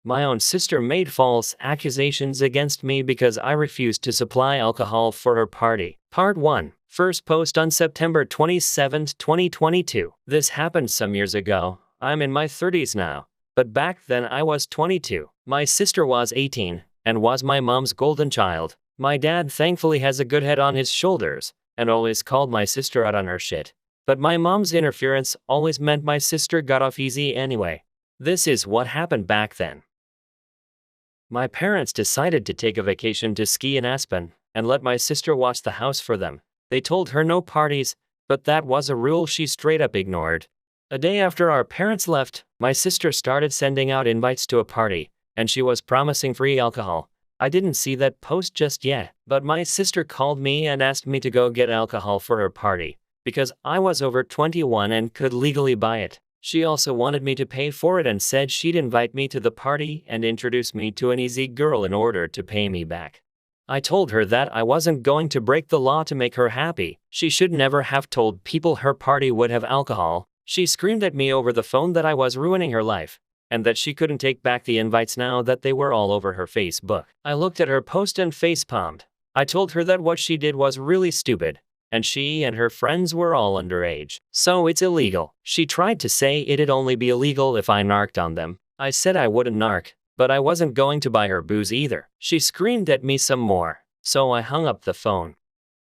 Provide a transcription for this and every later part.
My own sister made false accusations against me because I refused to supply alcohol for her party. Part 1. First post on September 27, 2022. This happened some years ago. I'm in my 30s now. But back then I was 22. My sister was 18 and was my mom's golden child. My dad thankfully has a good head on his shoulders and always called my sister out on her shit. But my mom's interference always meant my sister got off easy anyway. This is what happened back then. My parents decided to take a vacation to ski in Aspen and let my sister watch the house for them. They told her no parties, but that was a rule she straight up ignored. A day after our parents left, my sister started sending out invites to a party, and she was promising free alcohol. I didn't see that post just yet, but my sister called me and asked me to go get alcohol for her party, because I was over 21 and could legally buy it. She also wanted me to pay for it and said she'd invite me to the party and introduce me to an easy girl in order to pay me back. I told her that I wasn't going to break the law to make her happy. She should never have told people her party would have alcohol. She screamed at me over the phone that I was ruining her life, and that she couldn't take back the invites now that they were all over her Facebook. I looked at her post and facepalmed. I told her that what she did was really stupid, and she and her friends were all underage, so it's illegal. She tried to say it'd only be illegal if I narked on them. I said I wouldn't narc, but I wasn't going to buy her booze either. She screamed at me some more, so I hung up the phone.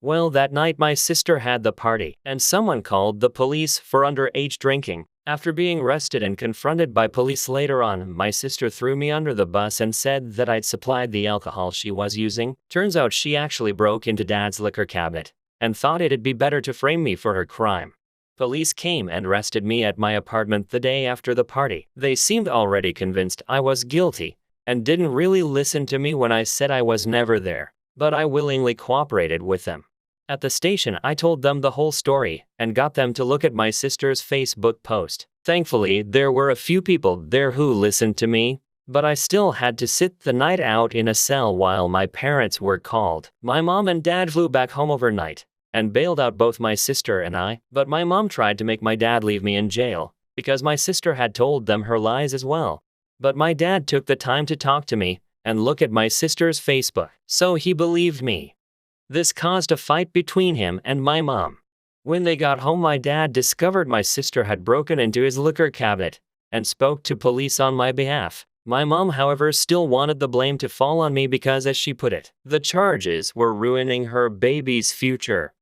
Well, that night my sister had the party, and someone called the police for underage drinking. After being arrested and confronted by police later on, my sister threw me under the bus and said that I'd supplied the alcohol she was using. Turns out she actually broke into Dad's liquor cabinet and thought it'd be better to frame me for her crime. Police came and arrested me at my apartment the day after the party. They seemed already convinced I was guilty and didn't really listen to me when I said I was never there, but I willingly cooperated with them. At the station, I told them the whole story and got them to look at my sister's Facebook post. Thankfully, there were a few people there who listened to me, but I still had to sit the night out in a cell while my parents were called. My mom and dad flew back home overnight and bailed out both my sister and I, but my mom tried to make my dad leave me in jail because my sister had told them her lies as well. But my dad took the time to talk to me and look at my sister's Facebook, so he believed me. This caused a fight between him and my mom. When they got home, my dad discovered my sister had broken into his liquor cabinet and spoke to police on my behalf. My mom, however, still wanted the blame to fall on me because, as she put it, the charges were ruining her baby's future.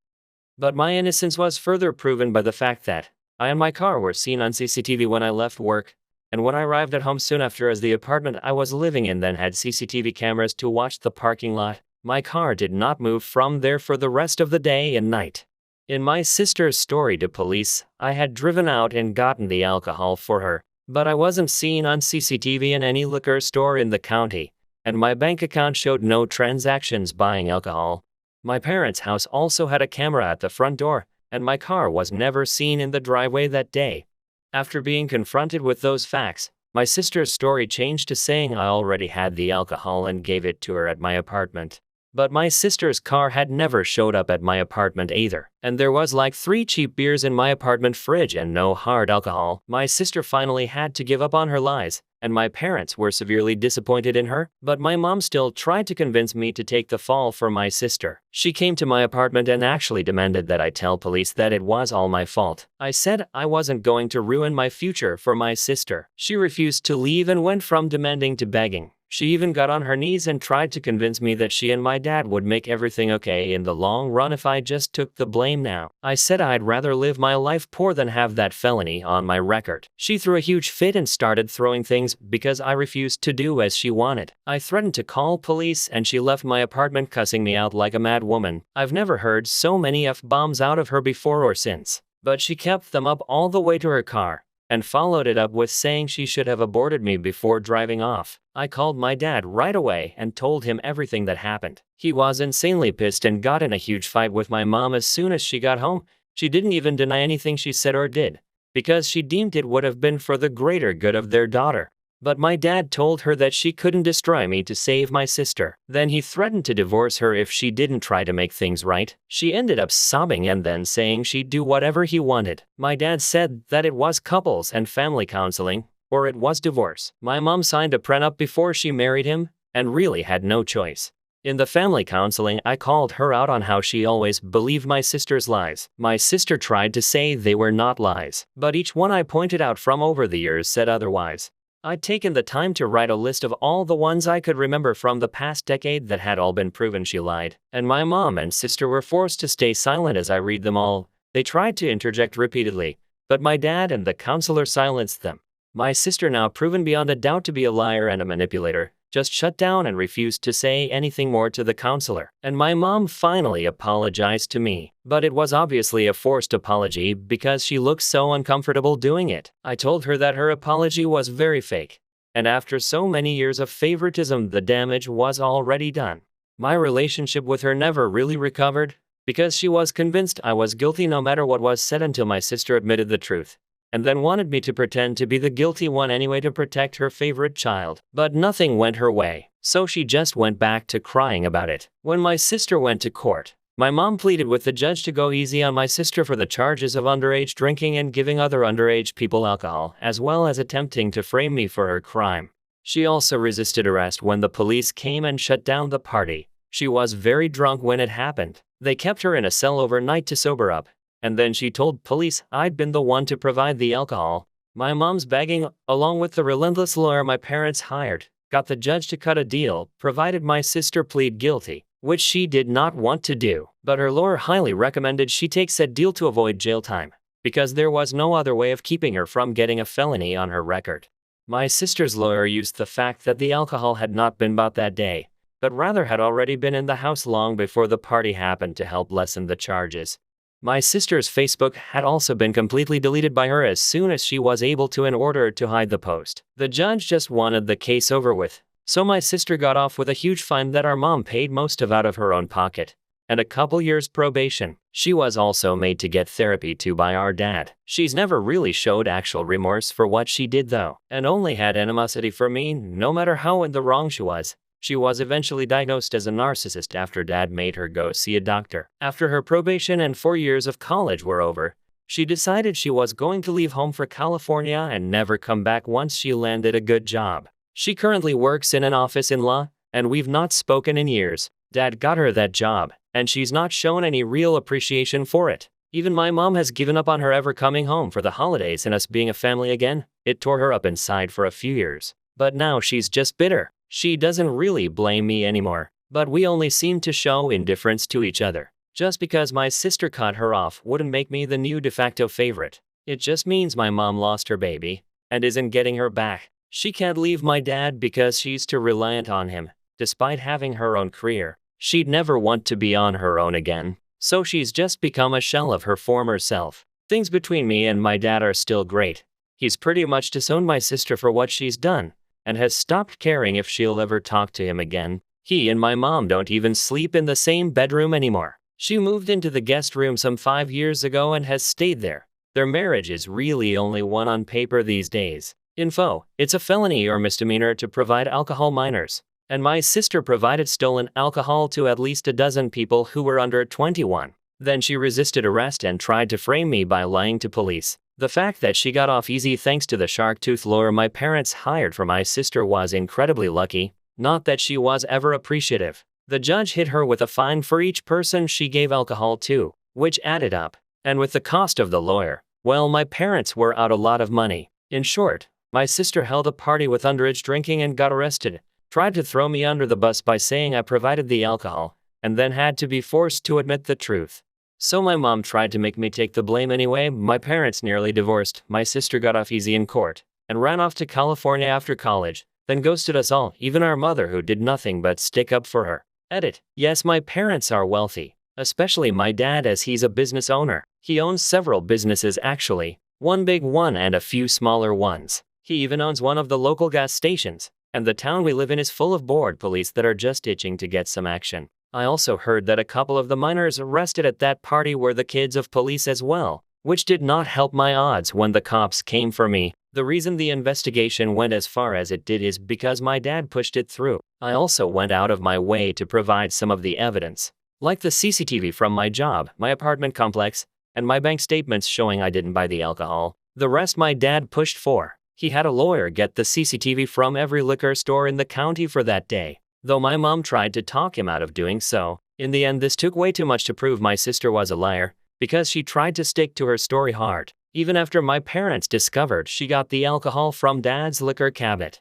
But my innocence was further proven by the fact that I and my car were seen on CCTV when I left work, and when I arrived at home soon after, as the apartment I was living in then had CCTV cameras to watch the parking lot. My car did not move from there for the rest of the day and night. In my sister's story to police, I had driven out and gotten the alcohol for her, but I wasn't seen on CCTV in any liquor store in the county, and my bank account showed no transactions buying alcohol. My parents' house also had a camera at the front door, and my car was never seen in the driveway that day. After being confronted with those facts, my sister's story changed to saying I already had the alcohol and gave it to her at my apartment. But my sister's car had never showed up at my apartment either, and there was like 3 cheap beers in my apartment fridge and no hard alcohol. My sister finally had to give up on her lies, and my parents were severely disappointed in her, but my mom still tried to convince me to take the fall for my sister. She came to my apartment and actually demanded that I tell police that it was all my fault. I said I wasn't going to ruin my future for my sister. She refused to leave and went from demanding to begging. She even got on her knees and tried to convince me that she and my dad would make everything okay in the long run if I just took the blame now. I said I'd rather live my life poor than have that felony on my record. She threw a huge fit and started throwing things because I refused to do as she wanted. I threatened to call police and she left my apartment cussing me out like a mad woman. I've never heard so many F-bombs out of her before or since, but she kept them up all the way to her car and followed it up with saying she should have aborted me before driving off. I called my dad right away and told him everything that happened. He was insanely pissed and got in a huge fight with my mom as soon as she got home. She didn't even deny anything she said or did, because she deemed it would have been for the greater good of their daughter. But my dad told her that she couldn't destroy me to save my sister. Then he threatened to divorce her if she didn't try to make things right. She ended up sobbing and then saying she'd do whatever he wanted. My dad said that it was couples and family counseling, or it was divorce. My mom signed a prenup before she married him, and really had no choice. In the family counseling, I called her out on how she always believed my sister's lies. My sister tried to say they were not lies, but each one I pointed out from over the years said otherwise. I'd taken the time to write a list of all the ones I could remember from the past decade that had all been proven she lied, and my mom and sister were forced to stay silent as I read them all. They tried to interject repeatedly, but my dad and the counselor silenced them. My sister, now proven beyond a doubt to be a liar and a manipulator, just shut down and refused to say anything more to the counselor. And my mom finally apologized to me. But it was obviously a forced apology because she looked so uncomfortable doing it. I told her that her apology was very fake. And after so many years of favoritism, the damage was already done. My relationship with her never really recovered because she was convinced I was guilty no matter what was said until my sister admitted the truth, and then wanted me to pretend to be the guilty one anyway to protect her favorite child. But nothing went her way, so she just went back to crying about it. When my sister went to court, my mom pleaded with the judge to go easy on my sister for the charges of underage drinking and giving other underage people alcohol, as well as attempting to frame me for her crime. She also resisted arrest when the police came and shut down the party. She was very drunk when it happened. They kept her in a cell overnight to sober up. And then she told police I'd been the one to provide the alcohol. My mom's begging, along with the relentless lawyer my parents hired, got the judge to cut a deal, provided my sister plead guilty, which she did not want to do. But her lawyer highly recommended she take said deal to avoid jail time, because there was no other way of keeping her from getting a felony on her record. My sister's lawyer used the fact that the alcohol had not been bought that day, but rather had already been in the house long before the party happened to help lessen the charges. My sister's Facebook had also been completely deleted by her as soon as she was able to in order to hide the post. The judge just wanted the case over with, so my sister got off with a huge fine that our mom paid most of out of her own pocket, and a couple years probation. She was also made to get therapy too by our dad. She's never really showed actual remorse for what she did though, and only had animosity for me no matter how in the wrong she was. She was eventually diagnosed as a narcissist after dad made her go see a doctor. After her probation and 4 years of college were over, she decided she was going to leave home for California and never come back once she landed a good job. She currently works in an office in law, and we've not spoken in years. Dad got her that job, and she's not shown any real appreciation for it. Even my mom has given up on her ever coming home for the holidays and us being a family again. It tore her up inside for a few years. But now she's just bitter. She doesn't really blame me anymore, but we only seem to show indifference to each other. Just because my sister cut her off wouldn't make me the new de facto favorite. It just means my mom lost her baby and isn't getting her back. She can't leave my dad because she's too reliant on him. Despite having her own career, she'd never want to be on her own again. So she's just become a shell of her former self. Things between me and my dad are still great. He's pretty much disowned my sister for what she's done, and has stopped caring if she'll ever talk to him again. He and my mom don't even sleep in the same bedroom anymore. She moved into the guest room some 5 years ago and has stayed there. Their marriage is really only one on paper these days. Info: it's a felony or misdemeanor to provide alcohol minors. And my sister provided stolen alcohol to at least a dozen people who were under 21. Then she resisted arrest and tried to frame me by lying to police. The fact that she got off easy thanks to the shark tooth lawyer my parents hired for my sister was incredibly lucky, not that she was ever appreciative. The judge hit her with a fine for each person she gave alcohol to, which added up. And with the cost of the lawyer, well, my parents were out a lot of money. In short, my sister held a party with underage drinking and got arrested, tried to throw me under the bus by saying I provided the alcohol, and then had to be forced to admit the truth. So my mom tried to make me take the blame anyway. My parents nearly divorced, my sister got off easy in court, and ran off to California after college, then ghosted us all, even our mother who did nothing but stick up for her. Edit: yes, my parents are wealthy, especially my dad as he's a business owner. He owns several businesses actually, one big one and a few smaller ones. He even owns one of the local gas stations, and the town we live in is full of bored police that are just itching to get some action. I also heard that a couple of the minors arrested at that party were the kids of police as well, which did not help my odds when the cops came for me. The reason the investigation went as far as it did is because my dad pushed it through. I also went out of my way to provide some of the evidence, like the CCTV from my job, my apartment complex, and my bank statements showing I didn't buy the alcohol. The rest my dad pushed for. He had a lawyer get the CCTV from every liquor store in the county for that day. Though my mom tried to talk him out of doing so, in the end this took way too much to prove my sister was a liar, because she tried to stick to her story hard, even after my parents discovered she got the alcohol from Dad's liquor cabinet.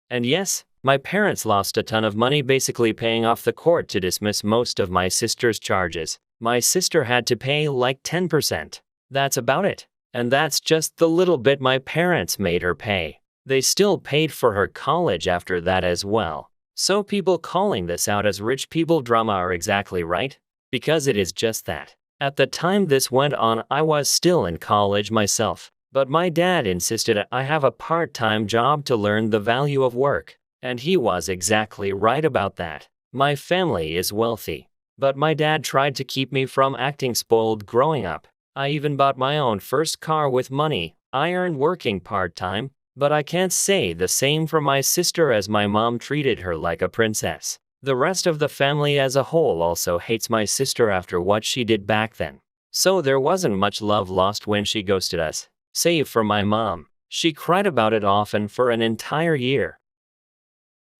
And yes, my parents lost a ton of money basically paying off the court to dismiss most of my sister's charges. My sister had to pay like 10%. That's about it. And that's just the little bit my parents made her pay. They still paid for her college after that as well. So people calling this out as rich people drama are exactly right, because it is just that. At the time this went on, I was still in college myself, but my dad insisted I have a part-time job to learn the value of work, and he was exactly right about that. My family is wealthy, but my dad tried to keep me from acting spoiled growing up. I even bought my own first car with money I earned working part-time. But I can't say the same for my sister, as my mom treated her like a princess. The rest of the family as a whole also hates my sister after what she did back then. So there wasn't much love lost when she ghosted us, save for my mom. She cried about it often for an entire year.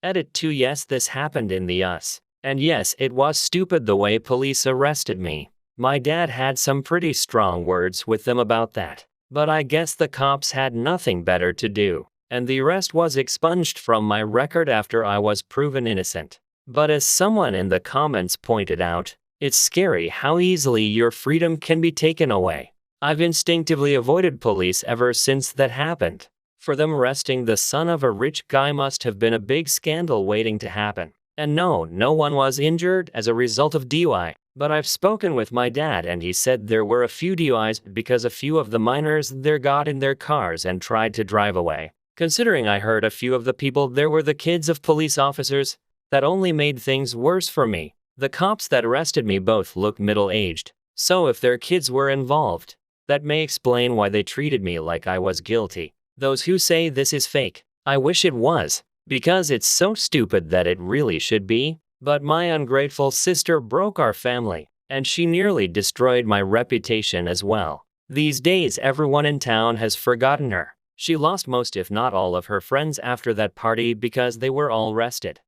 Edit 2. Yes, this happened in the US. And yes, it was stupid the way police arrested me. My dad had some pretty strong words with them about that. But I guess the cops had nothing better to do, and the arrest was expunged from my record after I was proven innocent. But as someone in the comments pointed out, it's scary how easily your freedom can be taken away. I've instinctively avoided police ever since that happened. For them arresting the son of a rich guy must have been a big scandal waiting to happen. And no one was injured as a result of DUI. But I've spoken with my dad and he said there were a few DUIs because a few of the minors there got in their cars and tried to drive away. Considering I heard a few of the people there were the kids of police officers, that only made things worse for me. The cops that arrested me both looked middle-aged, so if their kids were involved, that may explain why they treated me like I was guilty. Those who say this is fake, I wish it was, because it's so stupid that it really should be. But my ungrateful sister broke our family, and she nearly destroyed my reputation as well. These days everyone in town has forgotten her. She lost most if not all of her friends after that party because they were all arrested.